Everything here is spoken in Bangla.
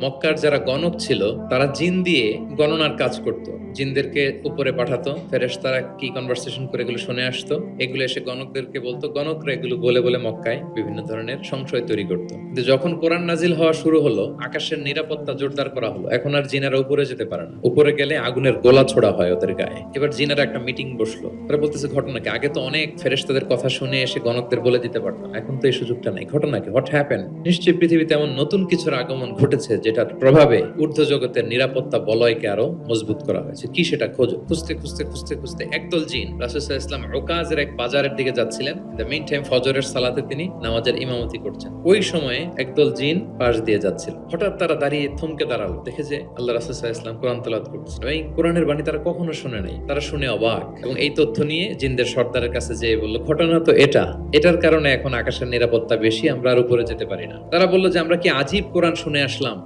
মক্কার যারা গণক ছিল তারা জিন দিয়ে গণনার কাজ করত। জিনদেরকে উপরে পাঠাতো, ফেরেশতারা কি কনভারসেশন করে এগুলো শুনে আসতো, এগুলো এসে গণকদেরকে বলতো, গণকরা এগুলো বলে বলে মক্কায় বিভিন্ন ধরনের সংশয় তৈরি করতো। কিন্তু যখন কোরআন নাজিল হওয়া শুরু হলো, আকাশের নিরাপত্তা জোরদার করা হলো, এখন আর জিনেরা উপরে যেতে পারে না। উপরে গেলে আগুনের গোলা ছোড়া হয় ওদের গায়ে। এবার জিনেরা একটা মিটিং বসলো, ওরা বলতেছে ঘটনা কি, আগে তো অনেক ফেরেশতাদের কথা শুনে এসে গণকদের বলে দিতে পারতাম, এখন তো এই সুযোগটা নাই, ঘটনা কি, হোয়াট হ্যাপেন। নিশ্চয়ই পৃথিবীতে এমন নতুন কিছুর আগমন ঘটেছে যেটার প্রভাবে ঊর্ধ্ব জগতের নিরাপত্তা বলয়কে আরো মজবুত করা হয়েছে। কি সেটা খোঁজো। খুঁজতে খুঁজতে খুঁজতে খুঁজতে একদল জিন রাসূল সাল্লাল্লাহু আলাইহি ওয়াসাল্লাম ওকাজের এক বাজারের দিকে যাচ্ছিলেন। দ্য মিন টাইম ফজরের সালাতে তিনি নামাজের ইমামতি করছেন। ওই সময়ে একদল জিন পাশ দিয়ে যাচ্ছিল। হঠাৎ তারা দাঁড়িয়ে থমকে দাঁড়ালো, দেখে যে আল্লাহ রাসূল সাল্লাল্লাহু আলাইহি ওয়াসাল্লাম কোরআন তেলাওয়াত করতেছেন। এই কোরআনের বাণী তারা কখনো শুনে নাই, তারা শুনে অবাক, এবং এই তথ্য নিয়ে জিনদের সর্দারের কাছে যেয়ে বলল, ঘটনা তো এটার কারণে এখন আকাশের নিরাপত্তা বেশি, আমরা আর উপরে যেতে পারি না। তারা বলল যে আমরা কি আজীব কোরআন শুনে আসলাম।